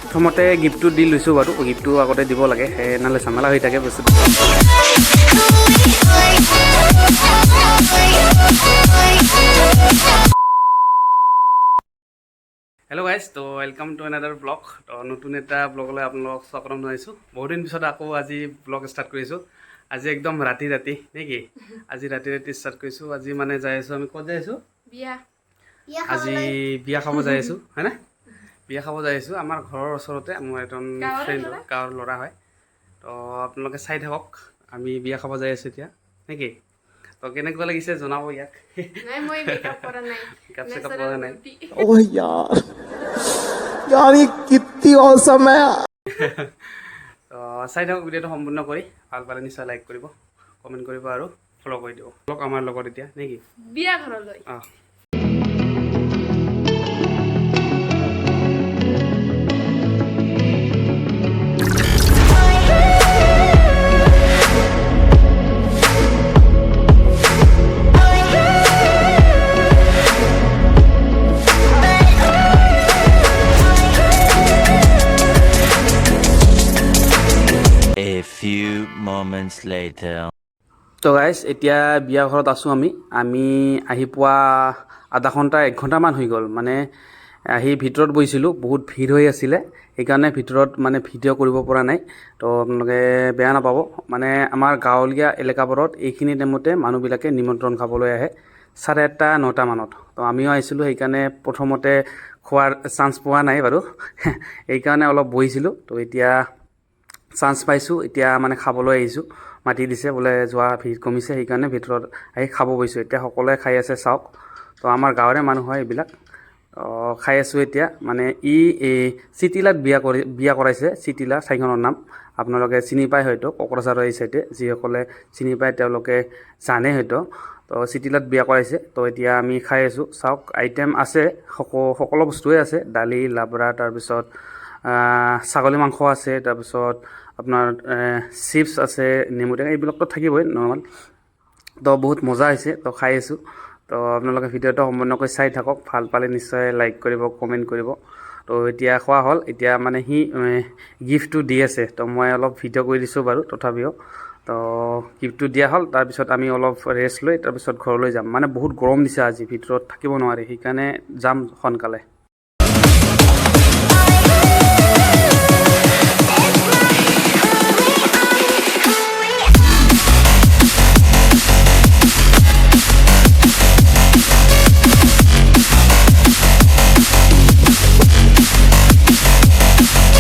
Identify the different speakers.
Speaker 1: প্ৰথমতে গিফ্টটো দি লৈছোঁ বাৰু গিফ্টটো আগতে দিব লাগে নহ'লে ঝামেলা হৈ থাকে বস্তুটো হেল্ল' গাইজ তো ৱেলকাম টু এনাডাৰ ব্লগ তো নতুন এটা ব্লগলৈ আপোনালোকক স্বাগতম জনাইছোঁ বহুত দিন পিছত আকৌ আজি ব্লগ ষ্টাৰ্ট কৰিছোঁ আজি একদম ৰাতি নেকি আজি ৰাতি ষ্টাৰ্ট কৰিছোঁ আজি মানে যাই আছোঁ আমি ক'ত যাই আছোঁ আজি বিয়া খাব যাই আছোঁ হয়নে বিয়া খাব যাই আছোঁ আমাৰ ঘৰৰ ওচৰতে মোৰ এজন ফ্ৰেণ্ড গাঁৱৰ ল'ৰা হয় তো আপোনালোকে চাই থাকক আমি বিয়া খাব যাই আছোঁ এতিয়া নেকি তো কেনেকুৱা লাগিছে জনাব ইয়াক মেকআপ চেকআপ কৰা নাই
Speaker 2: ओह यार यार ये कितनी औसम है
Speaker 1: তো চাই থাকক ভিডিঅ'টো সম্পূৰ্ণ কৰি ভাল পালে নিশ্চয় লাইক কৰিব কমেণ্ট কৰিব আৰু ফ'ল' কৰি দিব ব্লগ আমাৰ লগত এতিয়া নেকি
Speaker 3: বিয়া ঘৰলৈ
Speaker 1: অঁ
Speaker 4: A few moments later.
Speaker 1: তো গাইজ এতিয়া বিয়া ঘৰত আছোঁ আমি আহি পোৱা আধা ঘণ্টা 1 ঘণ্টামান হৈ গ'ল মানে আহি ভিতৰত বহিছিলোঁ বহুত ভিৰ হৈ আছিলে সেইকাৰণে ভিতৰত মানে ভিডিঅ' কৰিব পৰা নাই তো আপোনালোকে বেয়া নাপাব মানে আমাৰ গাঁৱলীয়া এলেকাবোৰত এইখিনি টাইমতে মানুহবিলাকে নিমন্ত্ৰণ খাবলৈ আহে 8:30 9টা মানত তো আমিও আহিছিলোঁ সেইকাৰণে প্ৰথমতে খোৱাৰ চান্স পোৱা নাই বাৰু সেইকাৰণে অলপ বহিছিলোঁ তো এতিয়া চান্স পাইছোঁ এতিয়া মানে খাবলৈ আহিছোঁ মাতি দিছে বোলে যোৱা ভিৰ কমিছে সেইকাৰণে ভিতৰত আহি খাব বহিছোঁ এতিয়া সকলোৱে খাই আছে চাওক তো আমাৰ গাঁৱৰে মানুহ হয় এইবিলাক খাই আছোঁ এতিয়া মানে চিটিলাত বিয়া কৰাইছে চিটিলা ঠাইখনৰ নাম আপোনালোকে চিনি পায় হয়তো কোকৰাঝাৰৰ এই চাইডে যিসকলে চিনি পায় তেওঁলোকে জানে হয়তো তো চিটিলাত বিয়া কৰাইছে তো এতিয়া আমি খাই আছোঁ চাওক আইটেম আছে সকলো বস্তুৱে আছে দালি লাবৰা তাৰপিছত ছাগলী মাংস আছে তাৰপিছত আপোনাৰ চিপছ আছে নেমু টেঙা এইবিলাকতো থাকিবই নৰ্মেল তো বহুত মজা হৈছে তো খাই আছোঁ তো আপোনালোকে ভিডিঅ'টো সম্পূৰ্ণকৈ চাই থাকক ভাল পালে নিশ্চয় লাইক কৰিব কমেণ্ট কৰিব তো এতিয়া খোৱা হ'ল এতিয়া মানে সি গিফ্টটো দি আছে তো মই অলপ ভিডিঅ' কৰি দিছোঁ বাৰু তথাপিও তো গিফ্টটো দিয়া হ'ল তাৰপিছত আমি অলপ ৰেষ্ট লৈ তাৰপিছত ঘৰলৈ যাম মানে বহুত গৰম দিছে আজি ভিতৰত থাকিব নোৱাৰি সেইকাৰণে যাম সোনকালে